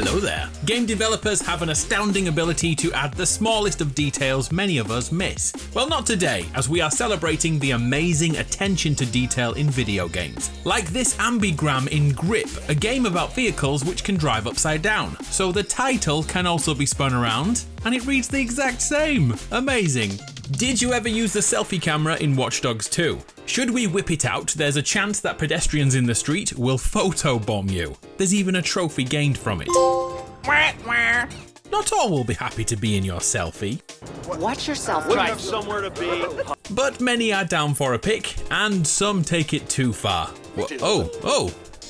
Hello there. Game developers have an astounding ability to add the smallest of details many of us miss. Well, not today, as we are celebrating the amazing attention to detail in video games. Like this ambigram in Grip, a game about vehicles which can drive upside down. So the title can also be spun around, and it reads the exact same. Amazing. Did you ever use the selfie camera in Watch Dogs 2? Should we whip it out, there's a chance that pedestrians in the street will photobomb you. There's even a trophy gained from it. Not all will be happy to be in your selfie. Watch yourself. We have somewhere to be. But many are down for a pic, and some take it too far.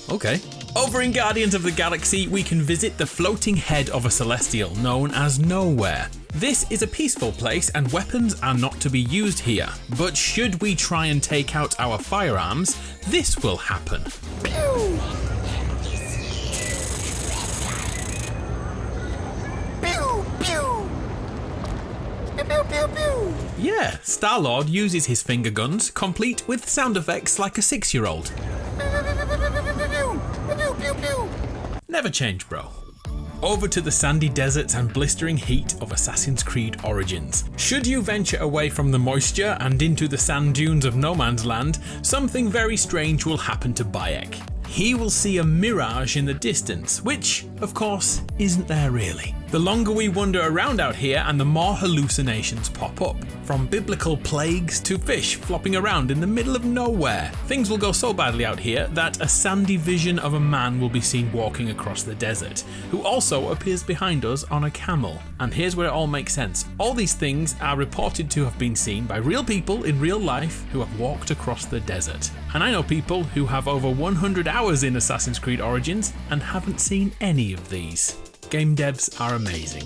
Okay. Over in Guardians of the Galaxy, we can visit the floating head of a Celestial known as Nowhere. This is a peaceful place and weapons are not to be used here. But should we try and take out our firearms, this will happen. Pew! Pew, pew! Pew, pew, pew, pew! Yeah, Star-Lord uses his finger guns, complete with sound effects like a 6-year-old. Never change, bro. Over to the sandy deserts and blistering heat of Assassin's Creed Origins. Should you venture away from the moisture and into the sand dunes of No Man's Land, something very strange will happen to Bayek. He will see a mirage in the distance, which, of course, isn't there really. The longer we wander around out here and the more hallucinations pop up. From biblical plagues to fish flopping around in the middle of nowhere. Things will go so badly out here that a sandy vision of a man will be seen walking across the desert, who also appears behind us on a camel. And here's where it all makes sense. All these things are reported to have been seen by real people in real life who have walked across the desert. And I know people who have over 100 hours in Assassin's Creed Origins and haven't seen any of these. Game devs are amazing.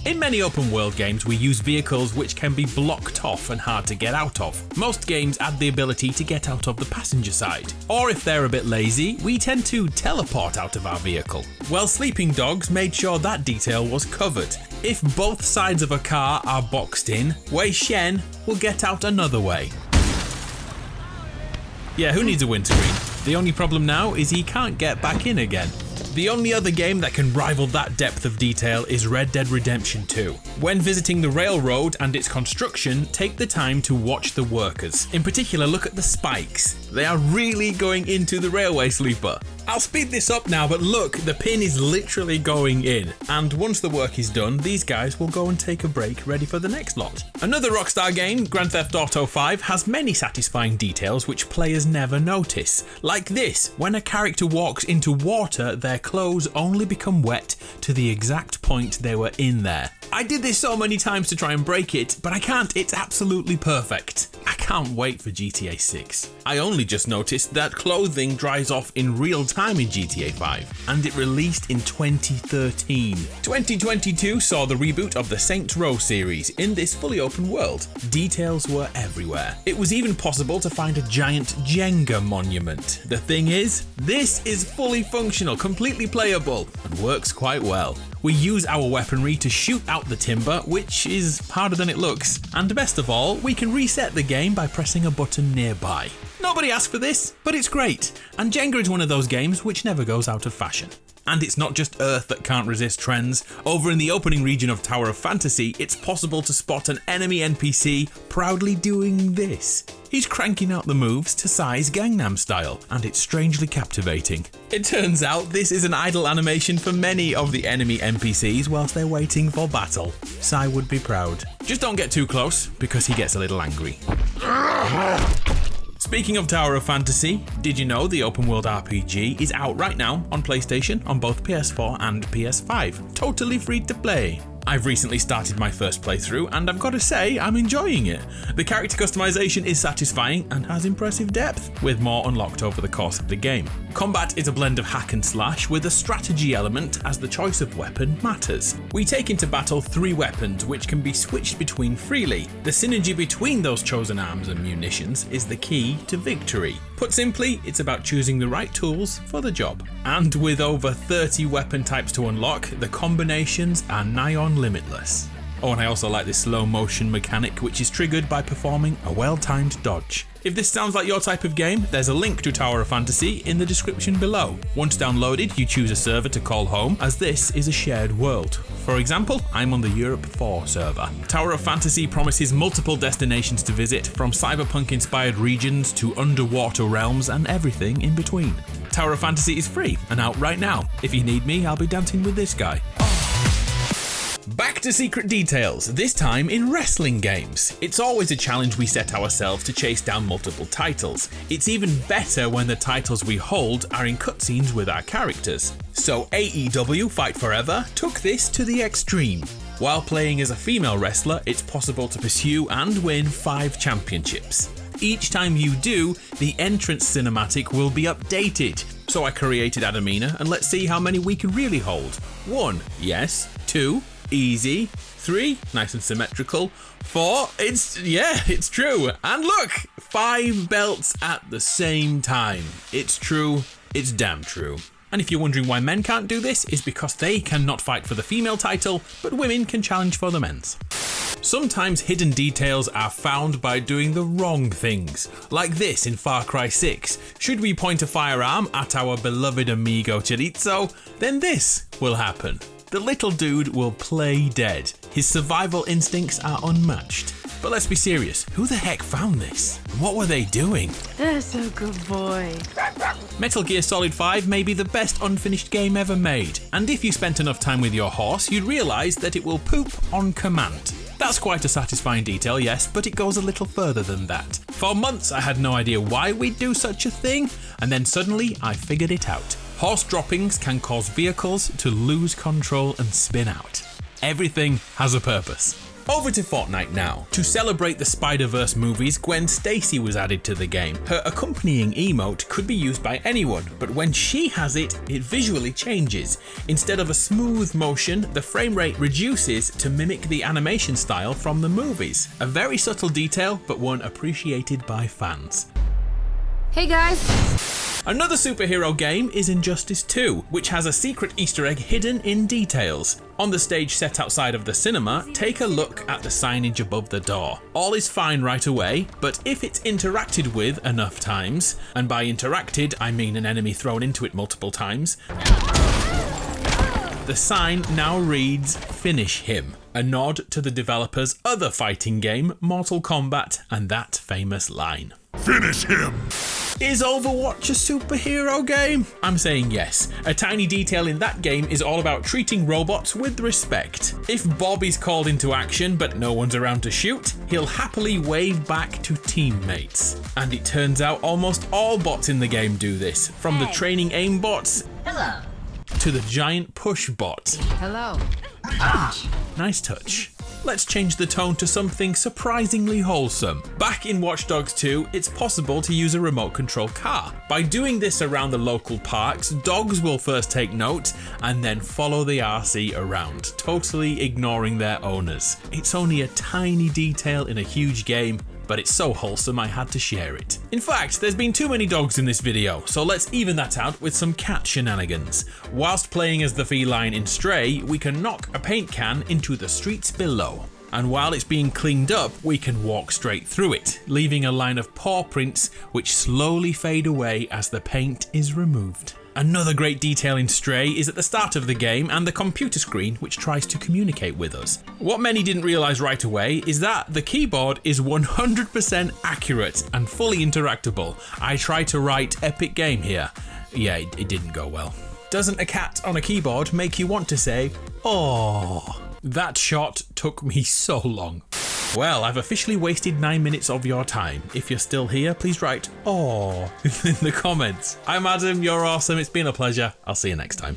In many open world games, we use vehicles which can be blocked off and hard to get out of. Most games add the ability to get out of the passenger side. Or if they're a bit lazy, we tend to teleport out of our vehicle. Well, Sleeping Dogs made sure that detail was covered. If both sides of a car are boxed in, Wei Shen will get out another way. Yeah, who needs a windscreen? The only problem now is he can't get back in again. The only other game that can rival that depth of detail is Red Dead Redemption 2. When visiting the railroad and its construction, take the time to watch the workers. In particular, look at the spikes. They are really going into the railway sleeper. I'll speed this up now, but look, the pin is literally going in. And once the work is done, these guys will go and take a break, ready for the next lot. Another Rockstar game, Grand Theft Auto 5, has many satisfying details which players never notice. Like this, when a character walks into water, their clothes only become wet to the exact point they were in there. I did this so many times to try and break it, but I can't, it's absolutely perfect. I can't wait for GTA 6. I only just noticed that clothing dries off in real time in GTA 5, and it released in 2013. 2022 saw the reboot of the Saints Row series in this fully open world. Details were everywhere. It was even possible to find a giant Jenga monument. The thing is, this is fully functional, completely playable, and works quite well. We use our weaponry to shoot out the timber, which is harder than it looks. And best of all, we can reset the game by pressing a button nearby. Nobody asked for this, but it's great. And Jenga is one of those games which never goes out of fashion. And it's not just Earth that can't resist trends. Over in the opening region of Tower of Fantasy, it's possible to spot an enemy NPC proudly doing this. He's cranking out the moves to Psy's Gangnam Style, and it's strangely captivating. It turns out this is an idle animation for many of the enemy NPCs whilst they're waiting for battle. Psy would be proud. Just don't get too close, because he gets a little angry. Speaking of Tower of Fantasy, did you know the open world RPG is out right now on PlayStation on both PS4 and PS5, totally free to play? I've recently started my first playthrough and I've got to say I'm enjoying it. The character customization is satisfying and has impressive depth, with more unlocked over the course of the game. Combat is a blend of hack and slash with a strategy element as the choice of weapon matters. We take into battle 3 weapons which can be switched between freely. The synergy between those chosen arms and munitions is the key to victory. Put simply, it's about choosing the right tools for the job. And with over 30 weapon types to unlock, the combinations are nigh on limitless. Oh, and I also like this slow motion mechanic, which is triggered by performing a well-timed dodge. If this sounds like your type of game, there's a link to Tower of Fantasy in the description below. Once downloaded, you choose a server to call home, as this is a shared world. For example, I'm on the Europe 4 server. Tower of Fantasy promises multiple destinations to visit, from cyberpunk-inspired regions to underwater realms and everything in between. Tower of Fantasy is free and out right now. If you need me, I'll be dancing with this guy. Back to secret details, this time in wrestling games. It's always a challenge we set ourselves to chase down multiple titles. It's even better when the titles we hold are in cutscenes with our characters. So AEW Fight Forever took this to the extreme. While playing as a female wrestler, it's possible to pursue and win 5 championships. Each time you do, the entrance cinematic will be updated. So I created Adamina, and let's see how many we can really hold. 1, yes. 2, easy. 3, nice and symmetrical. 4, it's true. And look, 5 belts at the same time. It's true, it's damn true. And if you're wondering why men can't do this, it's because they cannot fight for the female title, but women can challenge for the men's. Sometimes hidden details are found by doing the wrong things, like this in Far Cry 6. Should we point a firearm at our beloved amigo Chorizo, then this will happen. The little dude will play dead. His survival instincts are unmatched. But let's be serious, who the heck found this? What were they doing? That's a good boy. Metal Gear Solid 5 may be the best unfinished game ever made, and if you spent enough time with your horse, you'd realise that it will poop on command. That's quite a satisfying detail, yes, but it goes a little further than that. For months I had no idea why we'd do such a thing, and then suddenly I figured it out. Horse droppings can cause vehicles to lose control and spin out. Everything has a purpose. Over to Fortnite now. To celebrate the Spider-Verse movies, Gwen Stacy was added to the game. Her accompanying emote could be used by anyone, but when she has it, it visually changes. Instead of a smooth motion, the frame rate reduces to mimic the animation style from the movies. A very subtle detail, but one appreciated by fans. Hey guys. Another superhero game is Injustice 2, which has a secret Easter egg hidden in details. On the stage set outside of the cinema, take a look at the signage above the door. All is fine right away, but if it's interacted with enough times, and by interacted I mean an enemy thrown into it multiple times, the sign now reads "Finish him," a nod to the developer's other fighting game, Mortal Kombat, and that famous line. Finish him! Is Overwatch a superhero game? I'm saying yes. A tiny detail in that game is all about treating robots with respect. If Bob is called into action but no one's around to shoot, he'll happily wave back to teammates. And it turns out almost all bots in the game do this, from the training aim bots to the giant push bot. Hello. Nice touch. Let's change the tone to something surprisingly wholesome. Back in Watch Dogs 2, it's possible to use a remote control car. By doing this around the local parks, dogs will first take note and then follow the RC around, totally ignoring their owners. It's only a tiny detail in a huge game, but it's so wholesome I had to share it. In fact, there's been too many dogs in this video, so let's even that out with some cat shenanigans. Whilst playing as the feline in Stray, we can knock a paint can into the streets below. And while it's being cleaned up, we can walk straight through it, leaving a line of paw prints which slowly fade away as the paint is removed. Another great detail in Stray is at the start of the game and the computer screen which tries to communicate with us. What many didn't realise right away is that the keyboard is 100% accurate and fully interactable. I tried to write epic game here. Yeah, it didn't go well. Doesn't a cat on a keyboard make you want to say, "Oh"? That shot took me so long. Well, I've officially wasted 9 minutes of your time. If you're still here, please write "Aww" in the comments. I'm Adam, you're awesome, it's been a pleasure. I'll see you next time.